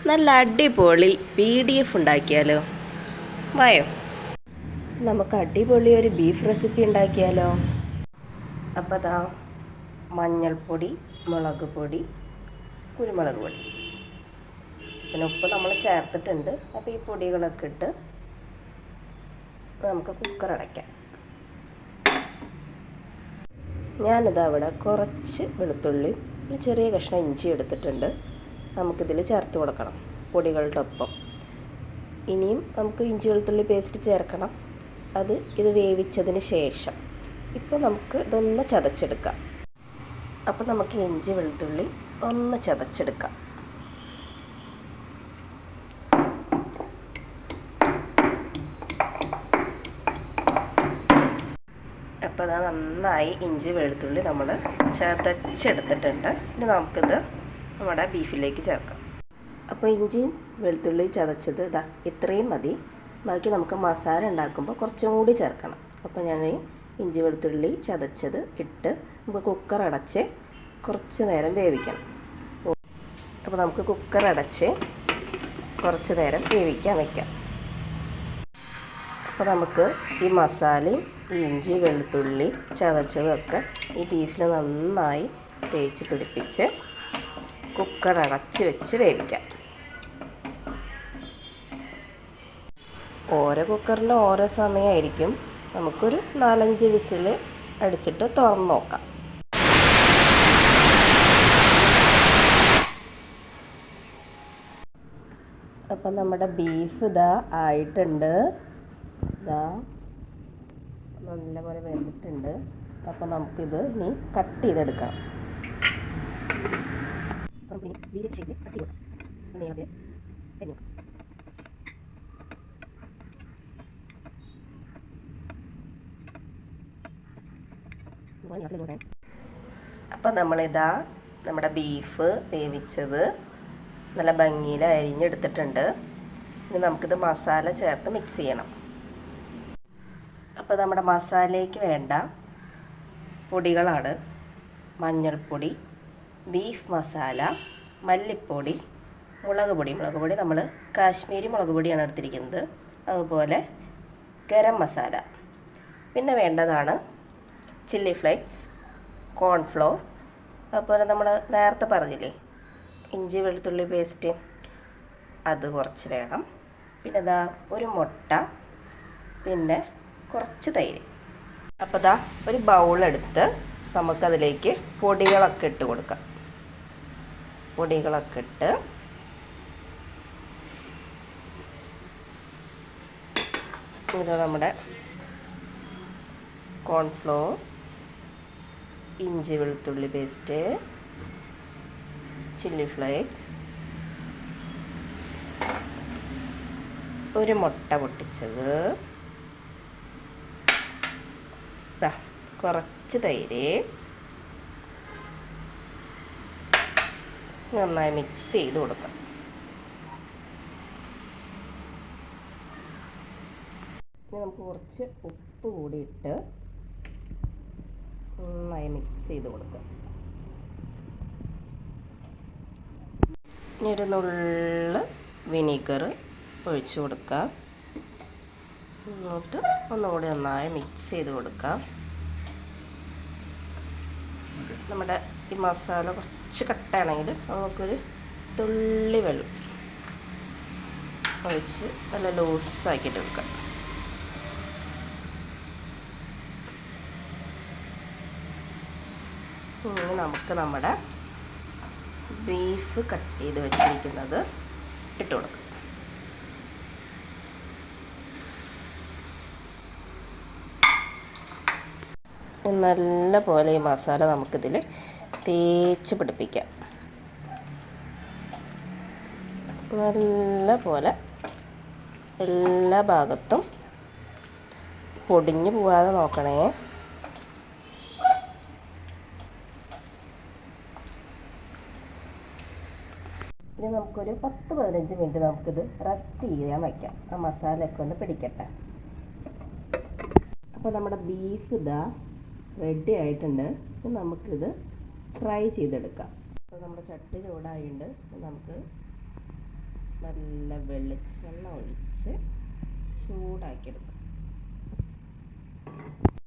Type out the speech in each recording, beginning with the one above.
നല്ല അടിപൊളി PDF ഉണ്ടാക്കിയാലോ? വായോ, നമുക്ക് അടിപൊളി ഒരു ബീഫ് റെസിപ്പി ഉണ്ടാക്കിയാലോ? അപ്പോൾ ദാ മഞ്ഞൾപ്പൊടി, മുളക് പൊടി, കുരുമുളക് പൊടി, പിന്നെ ഉപ്പ് നമ്മൾ ചേർത്തിട്ടുണ്ട്. അപ്പോൾ ഈ പൊടികളൊക്കെ ഇട്ട് നമുക്ക് കുക്കർ അടയ്ക്കാം. ഞാനിത് അവിടെ കുറച്ച് വെളുത്തുള്ളി, ഒരു ചെറിയ കഷ്ണം ഇഞ്ചി എടുത്തിട്ടുണ്ട്. നമുക്കിതിൽ ചേർത്ത് കൊടുക്കണം പൊടികളുടെ ഒപ്പം. ഇനിയും നമുക്ക് ഇഞ്ചി വെളുത്തുള്ളി പേസ്റ്റ് ചേർക്കണം. ഇത് വേവിച്ചതിന് ശേഷം ഇപ്പോൾ നമുക്ക് ഇതൊന്ന് ചതച്ചെടുക്കാം. അപ്പോൾ നമുക്ക് ഇഞ്ചി വെളുത്തുള്ളി ഒന്ന് ചതച്ചെടുക്കാം. അപ്പോൾ അത് നന്നായി ഇഞ്ചി വെളുത്തുള്ളി നമ്മൾ ചതച്ചെടുത്തിട്ടുണ്ട്. ഇനി നമുക്കിത് നമ്മുടെ ബീഫിലേക്ക് ചേർക്കാം. അപ്പോൾ ഇഞ്ചി വെളുത്തുള്ളി ചതച്ചത് ഇത്രയും മതി. ബാക്കി നമുക്ക് മസാല ഉണ്ടാക്കുമ്പോൾ കുറച്ചും കൂടി ചേർക്കണം. അപ്പോൾ ഞാൻ ഇഞ്ചി വെളുത്തുള്ളി ചതച്ചത് ഇട്ട് നമുക്ക് കുക്കർ അടച്ച് കുറച്ച് നേരം വേവിക്കണം. അപ്പോൾ നമുക്ക് കുക്കർ അടച്ച് കുറച്ച് നേരം വേവിക്കാൻ വയ്ക്കാം. അപ്പോൾ നമുക്ക് ഈ മസാലയും ഈ ഇഞ്ചി വെളുത്തുള്ളി ചതച്ചതൊക്കെ ഈ ബീഫിൽ നന്നായി തേച്ച് പിടിപ്പിച്ച് കുക്കർ അടച്ച് വെച്ച് വേവിക്കാം. ഓരോ കുക്കറിന് ഓരോ സമയമായിരിക്കും. നമുക്കൊരു 4-5 വിസിൽ അടിച്ചിട്ട് തുറന്ന് നോക്കാം. അപ്പം നമ്മുടെ ബീഫ് ആയിട്ടുണ്ട്. നല്ലപോലെ വെന്തിട്ടുണ്ട്. അപ്പോൾ നമുക്കിത് ഇനി കട്ട് ചെയ്തെടുക്കണം. അപ്പോൾ നമ്മുടെ ബീഫ് വേവിച്ചത് നല്ല ഭംഗിയിൽ അരിഞ്ഞെടുത്തിട്ടുണ്ട്. ഇനി നമുക്കിത് മസാല ചേർത്ത് മിക്സ് ചെയ്യണം. അപ്പോൾ നമ്മുടെ മസാലയ്ക്ക് വേണ്ട പൊടികളാണ് മഞ്ഞൾപ്പൊടി, ബീഫ് മസാല, മല്ലിപ്പൊടി, മുളക് പൊടി നമ്മൾ കാശ്മീരി മുളക് പൊടിയാണ് എടുത്തിരിക്കുന്നത്. അതുപോലെ ഗരം മസാല, പിന്നെ വേണ്ടതാണ് ചില്ലി ഫ്ലേക്സ്, കോൺഫ്ലോർ, അതുപോലെ നമ്മൾ നേരത്തെ പറഞ്ഞില്ലേ ഇഞ്ചി വെളുത്തുള്ളി പേസ്റ്റ്, അത് കുറച്ച് വേണം. പിന്നെ ഒരു മുട്ട, പിന്നെ കുറച്ച് തൈര്. അപ്പോൾ ഒരു ബൗളെടുത്ത് നമുക്കതിലേക്ക് പൊടികളൊക്കെ ഇട്ട് കൊടുക്കാം. പൊടികളൊക്കെ ഇട്ട് ഇത് നമ്മുടെ കോൺഫ്ലോർ, ഇഞ്ചി വെളുത്തുള്ളി പേസ്റ്റ്, ചില്ലി ഫ്ലേക്സ്, ഒരു മുട്ട പൊട്ടിച്ചത്, കുറച്ച് തൈര്, നന്നായി മിക്സ് ചെയ്ത് കൊടുക്കാം. ഇനി നമുക്ക് കുറച്ച് ഉപ്പ് കൂടി ഇട്ട് നന്നായി മിക്സ് ചെയ്ത് കൊടുക്കാം. ഇനി ഒരു നുള്ള് വിനീഗർ ഒഴിച്ച് കൊടുക്കാം. എന്നിട്ട് ഒന്നുകൂടി നന്നായി മിക്സ് ചെയ്ത് കൊടുക്കാം. നമ്മുടെ ഈ മസാല കുറച്ച് കട്ടാണെങ്കിൽ നമുക്കൊരു തുള്ളി വെള്ളം ഒഴിച്ച് നല്ല ലൂസാക്കിയിട്ട് വെക്കാം. ഇനി നമുക്ക് നമ്മുടെ ബീഫ് കട്ട് ചെയ്ത് വെച്ചിരിക്കുന്നത് ഇട്ട് കൊടുക്കാം. നല്ല പോലെ ഈ മസാല നമുക്കിതിൽ തേച്ച് പിടിപ്പിക്കാം. നല്ല പോലെ എല്ലാ ഭാഗത്തും പൊടിഞ്ഞു പോകാതെ നോക്കണേ. ഇനി നമുക്കൊരു 10-15 മിനിറ്റ് നമുക്കിത് റെസ്റ്റ് ചെയ്യാൻ വയ്ക്കാം. ആ മസാലയൊക്കെ ഒന്ന് പിടിക്കട്ടെ. അപ്പോൾ നമ്മുടെ ബീഫ് റെഡി ആയിട്ടുണ്ട്. നമുക്കിത് ഫ്രൈ ചെയ്തെടുക്കാം. അപ്പോൾ നമ്മുടെ ചട്ടി ചൂടായിട്ടുണ്ട്. നമുക്ക് നല്ല വെളിച്ചെണ്ണ ഒഴിച്ച് ചൂടാക്കിയെടുക്കാം.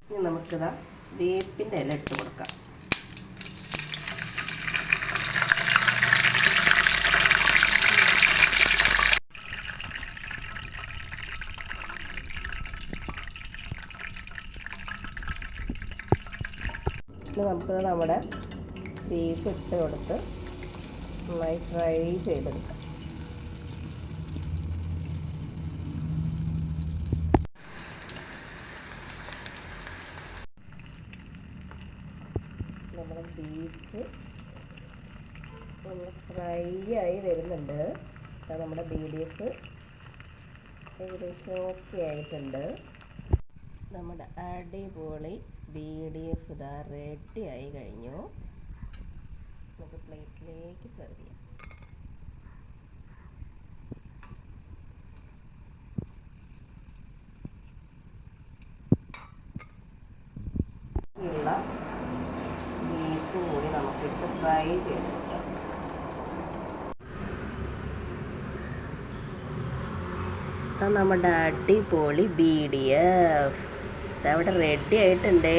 ഇനി നമുക്കിതാ വേപ്പിൻ്റെ ഇല ഇട്ട് കൊടുക്കാം. ഇനി നമുക്കിത് നമ്മുടെ ബീഫ് ഇട്ട് കൊടുത്ത് നന്നായി ഫ്രൈ ചെയ്തെടുക്കാം. നമ്മുടെ ബീഫ് ഒന്ന് ഫ്രൈ ആയി വരുന്നുണ്ട്. നമ്മുടെ BDF ഏകദേശം ഓക്കെ ആയിട്ടുണ്ട്. നമ്മുടെ അടിപൊളി BDF ഇതാ റെഡി ആയി കഴിഞ്ഞു. നമുക്ക് പ്ലേറ്റിലേക്ക് സെർവ് ചെയ്യാം. ഉള്ള ബീഫ് കൂടി നമുക്കിട്ട് ഫ്രൈ ചെയ്തെടുക്കാം. നമ്മുടെ അടിപൊളി BDF ഇതവിടെ റെഡി ആയിട്ടുണ്ട്.